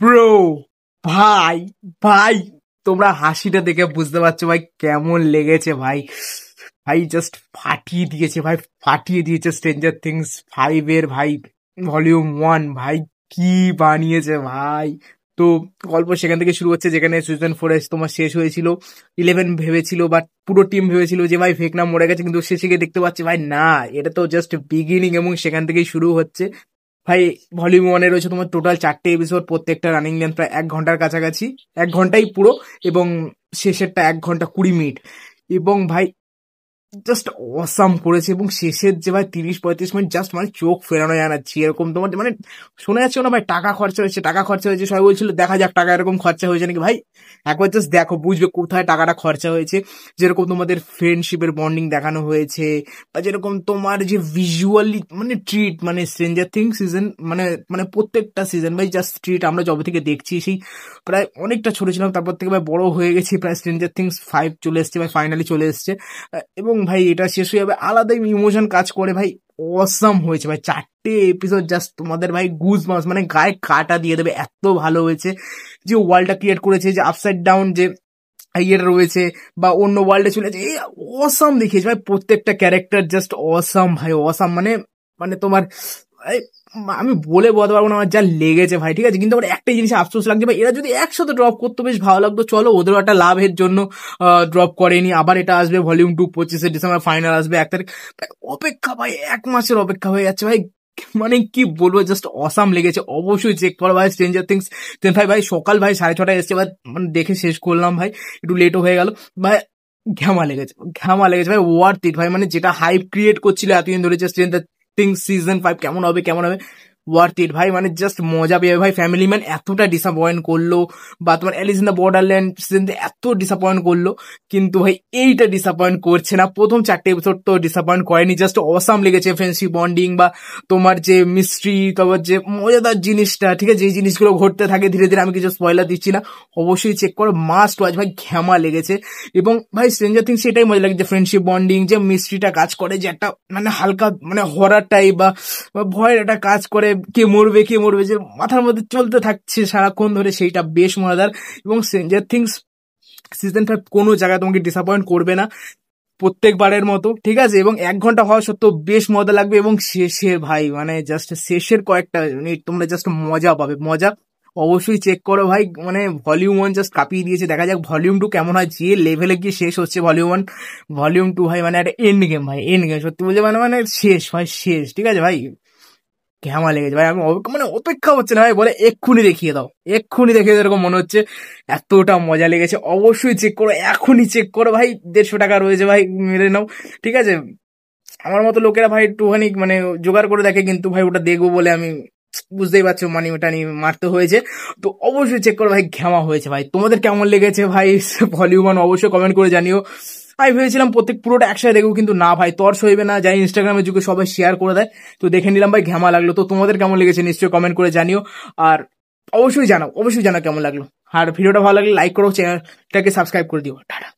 Bro, ভাই ভাই তোমরা হাসিটা দেখে বুঝতে পারছো ভাই কেমন লেগেছে ভাই। ভাই জাস্ট ফাটিয়ে দিয়েছে ভাই, ফাটিয়ে দিয়েছে স্ট্রেঞ্জার থিংস 5 এর ভাই ভলিউম 1। ভাই কি বানিয়েছে ভাই। তো গল্প সেখান থেকে শুরু হচ্ছে যেখানে সিজন 4 তোমার শেষ হয়েছিল। 11 ভেবেছিল বা পুরো টিম ভেবেছিল যে ভাই ভেকনা মরে গেছে, কিন্তু শেষে গিয়ে দেখতে পাচ্ছি ভাই না, এটা তো জাস্ট বিগিনিং এবং সেখান থেকেই শুরু হচ্ছে। ভাই ভলিউম 1 রয়েছে তোমার টোটাল 4টে এপিসোড, প্রত্যেকটা রানিং লেন্থ প্রায় 1 ঘন্টার কাছাকাছি, 1 ঘন্টাই পুরো, এবং শেষেরটা 1 ঘন্টা 20 মিনিট। এবং ভাই জাস্ট অসাম করেছে, এবং শেষের যে ভাই 30-35 মিনিট জাস্ট মানে চোখ ফেরানো জানাচ্ছি এরকম তোমার মানে শোনা যাচ্ছে না ভাই, টাকা খরচা হয়েছে, টাকা খরচা হয়েছে, সবাই বলছিল দেখা যাক টাকা এরকম খরচা হয়েছে নাকি। ভাই একবার জাস্ট দেখো, বুঝবে কোথায় টাকাটা খরচা হয়েছে। যেরকম তোমাদের ফ্রেন্ডশিপের বন্ডিং দেখানো হয়েছে, বা যেরকম তোমার যে ভিজুয়ালি মানে ট্রিট, মানে স্ট্রেঞ্জার থিংস সিজন মানে মানে প্রত্যেকটা সিজন ভাই জাস্ট ট্রিট। আমরা যবে থেকে দেখছি সেই প্রায় অনেকটা ছোট ছিলাম, তারপর থেকে ভাই বড় হয়ে গেছি, প্রায় স্ট্রেঞ্জার থিংস 5 চলে এসছে ভাই, ফাইনালি চলে এসছে। এবং ভাই এটা শেষ হয়ে যাবে, আলাদাই ইমোশন কাজ করে ভাই। অসাম হয়েছে ভাই, 4টে এপিসোড জাস্ট তোমাদের ভাই গুজ মাস মানে গায়ে কাটা দিয়ে দেবে, এত ভালো হয়েছে। যে ওয়ার্ল্ডটা ক্রিয়েট করেছে, যে আপসাইড ডাউন যে ইয়েটা রয়েছে বা অন্য ওয়ার্ল্ডে চলে যাচ্ছে, অসাম দেখিয়েছে ভাই। প্রত্যেকটা ক্যারেক্টার জাস্ট অসাম ভাই, অসাম মানে মানে তোমার এই, আমি বলে বোঝাতে পারবো না আমার যা লেগেছে ভাই, ঠিক আছে। কিন্তু আমার একটাই জিনিস আফসোস লাগছে ভাই, এরা যদি একসাথে ড্রপ করতো বেশ ভালো লাগতো। চলো ওদেরও একটা লাভের জন্য ড্রপ করেনি, আবার এটা আসবে ভলিউম 2 25শে ডিসেম্বর ফাইনাল আসবে 1 তারিখ। ভাই, অপেক্ষা ভাই 1 মাসের অপেক্ষা হয়ে যাচ্ছে ভাই। মানে কি বলবো, জাস্ট অসাম লেগেছে। অবশ্যই চেক করো ভাই স্ট্রেঞ্জার থিংস 10 ভাই। সকাল ভাই 6:30 এসছে ভাই, মানে দেখে শেষ করলাম ভাই, একটু লেটও হয়ে গেল ভাই। ঘ্যামা লেগেছে, ঘ্যামা লেগেছে ভাই, ওয়ার্থ ইট ভাই। মানে যেটা হাইপ ক্রিয়েট করছিল এতদিন ধরে, যে স্ট্রেঞ্জার থিংস সিজন 5 কেমন হবে কেমন হবে, ওয়ার্থ ইট ভাই। মানে জাস্ট মজা পেয়ে ভাই। ফ্যামিলি ম্যান এতটা ডিসঅ্যাপয়েন্ট করলো, বা তোমার Alice in the borderland season এত ডিসঅ্যাপয়েন্ট করলো, কিন্তু ভাই এইটা ডিসঅ্যাপয়েন্ট করছে না। প্রথম 4টে এপিসোড তো ডিসঅ্যাপয়েন্ট করেনি, জাস্ট অসাম লেগেছে। ফ্রেন্ডশিপ বন্ডিং বা তোমার যে মিস্ট্রি, তারপর যে মজাদার জিনিসটা, ঠিক আছে, এই জিনিসগুলো ঘটতে থাকে ধীরে ধীরে। আমি কিছু স্পয়লার দিচ্ছি না, অবশ্যই চেক করো, মাস্ট ওয়াচ ভাই। ঘ্যামা লেগেছে। এবং ভাই স্ট্রেঞ্জার থিংস এটাই মজা লাগে, যে ফ্রেন্ডশিপ বন্ডিং, যে মিস্ট্রিটা কাজ করে, যে একটা মানে হালকা মানে হরার টাইপ বা ভয়ের একটা কাজ করে, কে মরবে কে মরবে, যে মাথার মধ্যে চলতে থাকছে সারাক্ষণ ধরে, সেইটা বেশ মজাদার। এবং স্ট্রেঞ্জার থিংস সিজন 5 কোনো জায়গায় তোমাকে ডিসঅ্যাপয়েন্ট করবে না, প্রত্যেকবারের মতো, ঠিক আছে। এবং 1 ঘন্টা হওয়া সত্ত্বেও বেশ মজা লাগবে। এবং শেষের ভাই মানে জাস্ট শেষের কয়েকটা মিনিট তোমরা জাস্ট মজা পাবে, মজা। অবশ্যই চেক করো ভাই। মানে ভলিউম 1 জাস্ট কাঁপিয়ে দিয়েছে, দেখা যাক ভলিউম 2 কেমন হয়। যে লেভেলে গিয়ে শেষ হচ্ছে ভলিউম 1, ভলিউম 2 ভাই মানে একটা এন্ড গেম ভাই, এন্ড গেম সত্যি বলছে, মানে মানে শেষ ভাই, শেষ, ঠিক আছে ভাই। ঘ্যামা লেগেছে ভাই। আমি মানে অপেক্ষা হচ্ছে না ভাই, বলে এক্ষুনি দেখিয়ে দাও, এক্ষুনি দেখিয়ে দাও এরকম মনে হচ্ছে, এতটা মজা লেগেছে। অবশ্যই চেক করো, এখনই চেক করো ভাই। 150 টাকা রয়েছে ভাই, মেরে নাও, ঠিক আছে। আমার মতো লোকেরা ভাই একটুখানি মানে জোগাড় করে দেখে, কিন্তু ভাই ওটা দেখবো বলে আমি, বুঝতেই পারছো, মানি ওটা নিয়ে মারতে হয়েছে। তো অবশ্যই চেক করো ভাই, ঘ্যামা হয়েছে ভাই। তোমাদের কেমন লেগেছে ভাই ভলিউম 1 অবশ্যই কমেন্ট করে জানিও। আমি ভেবেছিলাম প্রত্যেক পুরোটা একসাথে দেখবো, কিন্তু না ভাই, তর্স হইবে না, যাই ইনস্টাগ্রামের যুগে সবাই শেয়ার করে দেয়। তো দেখে নিলাম ভাই, ঘ্যামা লাগলো। তো তোমাদের কেমন লেগেছে নিশ্চয়ই কমেন্ট করে জানিও। আর অবশ্যই জানাও, অবশ্যই জানাও কেমন লাগলো। আর ভিডিওটা ভালো লাগলে লাইক করো, চ্যানেলটাকে সাবস্ক্রাইব করে দিও। টাটা।